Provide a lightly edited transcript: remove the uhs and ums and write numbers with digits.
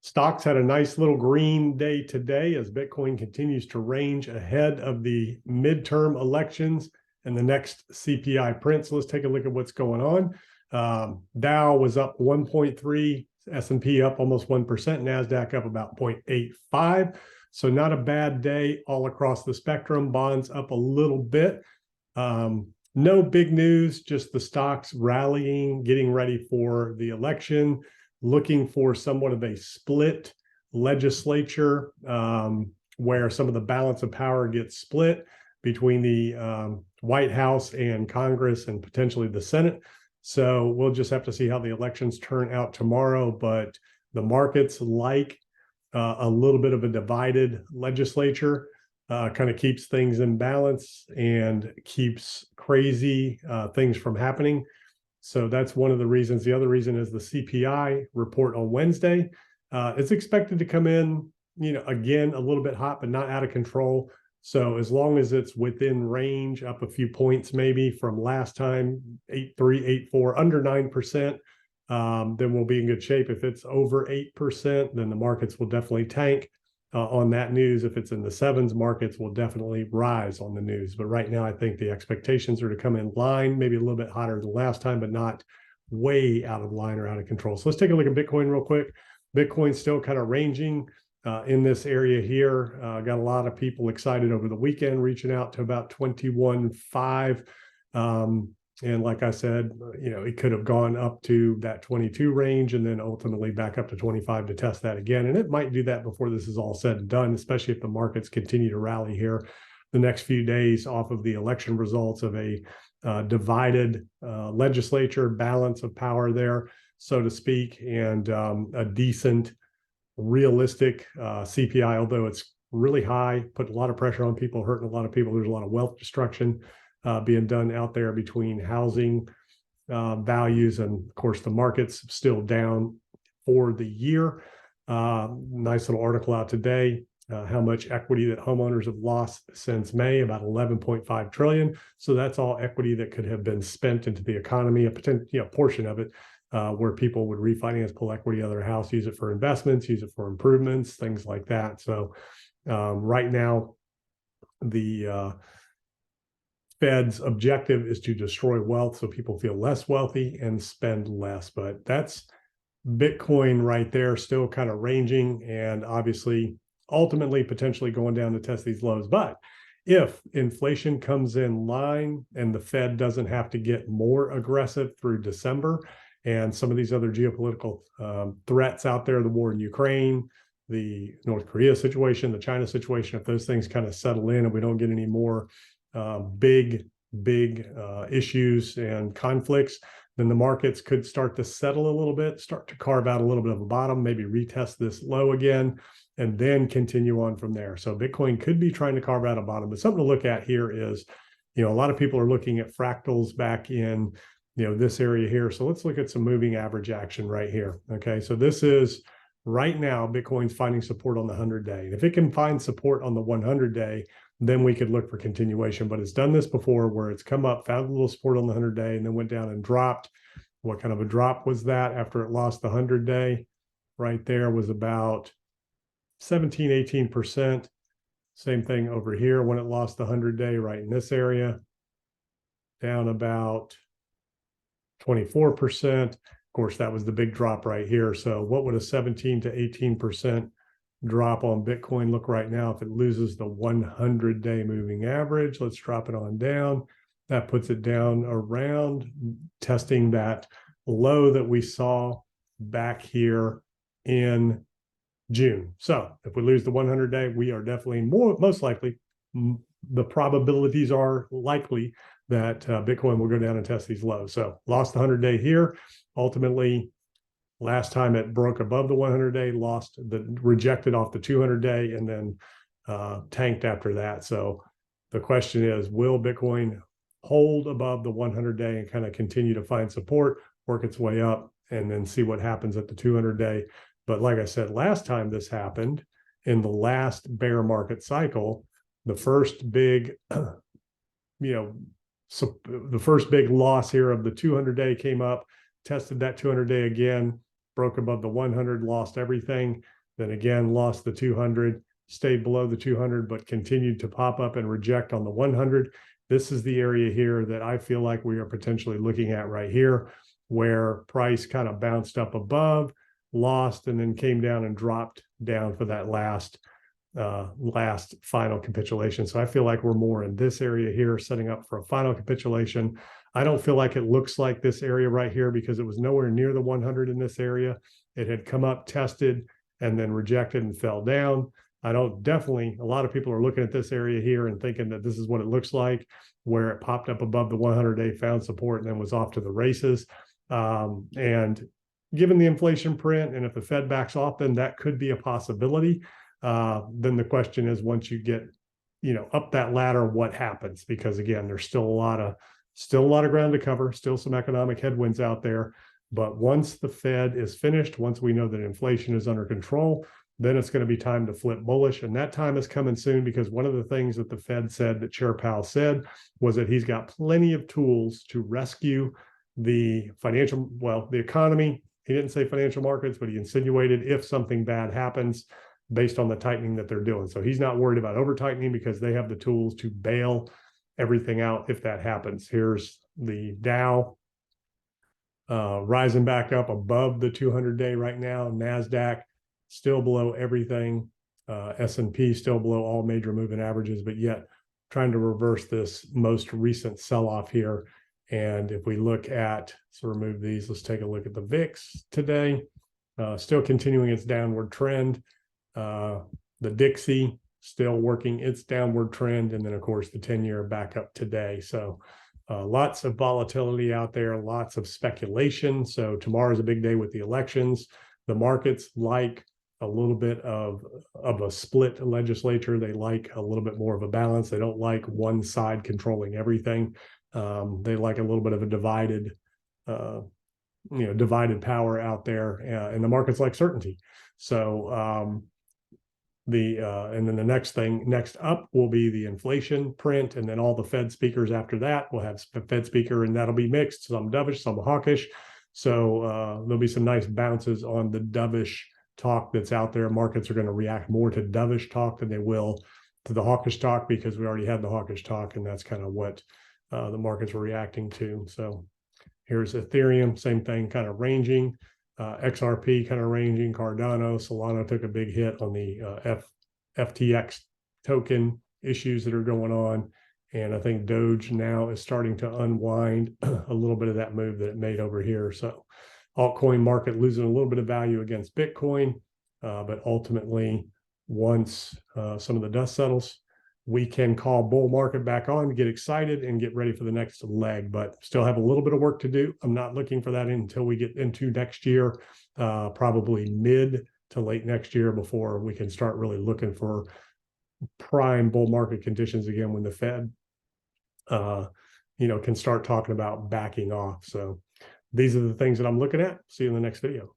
Stocks had a nice little green day today as Bitcoin continues to range ahead of the midterm elections and the next CPI print. So let's take a look at what's going on. Dow was up 1.3, S&P up almost 1%, NASDAQ up about 0.85. So not a bad day all across the spectrum. Bonds up a little bit. No big news, just the stocks rallying, getting ready for the election, looking for somewhat of a split legislature where some of the balance of power gets split between the White House and Congress and potentially the Senate. So we'll just have to see how the elections turn out tomorrow. But the markets like a little bit of a divided legislature. Kind of keeps things in balance and keeps crazy things from happening. So that's one of the reasons. The other reason is the CPI report on Wednesday. It's expected to come in, again, a little bit hot, but not out of control. So as long as it's within range, up a few points maybe from last time, 8.3, 8.4, under 9%, then we'll be in good shape. If it's over 8%, then the markets will definitely tank on that news. If it's in the sevens, markets will definitely rise on the news. But right now, I think the expectations are to come in line, maybe a little bit hotter than last time, but not way out of line or out of control. So let's take a look at Bitcoin real quick. Bitcoin's still kind of ranging in this area here. Got a lot of people excited over the weekend, reaching out to about 21.5. And like I said, it could have gone up to that 22 range and then ultimately back up to 25 to test that again. And it might do that before this is all said and done, especially if the markets continue to rally here the next few days off of the election results of a divided legislature, balance of power there, so to speak, and a decent, realistic CPI, although it's really high, put a lot of pressure on people, hurting a lot of people. There's a lot of wealth destruction being done out there between housing values and, of course, the market's still down for the year. Nice little article out today, how much equity that homeowners have lost since May, about 11.5 trillion. So that's all equity that could have been spent into the economy, a potential portion of it, where people would refinance, pull equity out of their house, use it for investments, use it for improvements, things like that. So right now, the Fed's objective is to destroy wealth so people feel less wealthy and spend less. But that's Bitcoin right there, still kind of ranging and obviously ultimately potentially going down to test these lows. But if inflation comes in line and the Fed doesn't have to get more aggressive through December and some of these other geopolitical threats out there, the war in Ukraine, the North Korea situation, the China situation, if those things kind of settle in and we don't get any more big issues and conflicts, then the markets could start to settle a little bit, start to carve out a little bit of a bottom, maybe retest this low again, and then continue on from there. So Bitcoin could be trying to carve out a bottom. But something to look at here is, a lot of people are looking at fractals back in, this area here. So let's look at some moving average action right here. Okay, so this is right now, Bitcoin's finding support on the 100-day. And if it can find support on the 100-day, then we could look for continuation. But it's done this before where it's come up, found a little support on the 100-day, and then went down and dropped. What kind of a drop was that after it lost the 100-day? Right there was about 17, 18%. Same thing over here when it lost the 100-day, right in this area, down about 24%. Of course, that was the big drop right here. So what would a 17 to 18% drop on Bitcoin look right now if it loses the 100-day moving average? Let's drop it on down. That puts it down around testing that low that we saw back here in June. So if we lose the 100-day, we are definitely most likely, the probabilities are likely that Bitcoin will go down and test these lows. So lost the 100-day here. Ultimately, last time it broke above the 100-day, rejected off the 200-day, and then tanked after that. So the question is, will Bitcoin hold above the 100-day and kind of continue to find support, work its way up, and then see what happens at the 200-day? But like I said, last time this happened in the last bear market cycle, the first big, so the first big loss here of the 200-day came up, tested that 200-day again, broke above the 100, lost everything. then again lost the 200, stayed below the 200, but continued to pop up and reject on the 100. This is the area here that I feel like we are potentially looking at right here, where price kind of bounced up above, lost, and then came down and dropped down for that last final capitulation. So I feel like we're more in this area here, setting up for a final capitulation. I don't feel like it looks like this area right here because it was nowhere near the 100 in this area. It had come up, tested, and then rejected and fell down. I don't definitely, a lot of people are looking at this area here and thinking that this is what it looks like, where it popped up above the 100-day, found support, and then was off to the races. And given the inflation print, and if the Fed backs off, then that could be a possibility. Then the question is, once you get, up that ladder, what happens? Because again, there's still a lot of ground to cover, still some economic headwinds out there. But once the Fed is finished, once we know that inflation is under control, then it's going to be time to flip bullish. And that time is coming soon, because one of the things that the Fed said, that Chair Powell said, was that he's got plenty of tools to rescue the economy. He didn't say financial markets, but he insinuated if something bad happens based on the tightening that they're doing. So he's not worried about over tightening because they have the tools to bail everything out if that happens. Here's the Dow rising back up above the 200-day right now. NASDAQ still below everything. S&P still below all major moving averages, but yet trying to reverse this most recent sell-off here. And if we look at, so remove these, let's take a look at the VIX today. Still continuing its downward trend. The Dixie still working its downward trend. And then, of course, the 10-year back up today. So lots of volatility out there, lots of speculation. So tomorrow's a big day with the elections. The markets like a little bit of a split legislature. They like a little bit more of a balance. They don't like one side controlling everything. They like a little bit of a divided power out there, and the markets like certainty. So and then the next up will be the inflation print, and then all the Fed speakers after that will have a Fed speaker, and that'll be mixed, some dovish, some hawkish. So there'll be some nice bounces on the dovish talk that's out there. Markets are going to react more to dovish talk than they will to the hawkish talk, because we already had the hawkish talk, and that's kind of what the markets were reacting to. So here's Ethereum, same thing, kind of ranging. XRP kind of ranging. Cardano, Solana took a big hit on the FTX token issues that are going on. And I think Doge now is starting to unwind a little bit of that move that it made over here. So altcoin market losing a little bit of value against Bitcoin. But ultimately, once some of the dust settles, we can call bull market back on to get excited and get ready for the next leg, but still have a little bit of work to do. I'm not looking for that until we get into next year, probably mid to late next year, before we can start really looking for prime bull market conditions again, when the Fed, can start talking about backing off. So these are the things that I'm looking at. See you in the next video.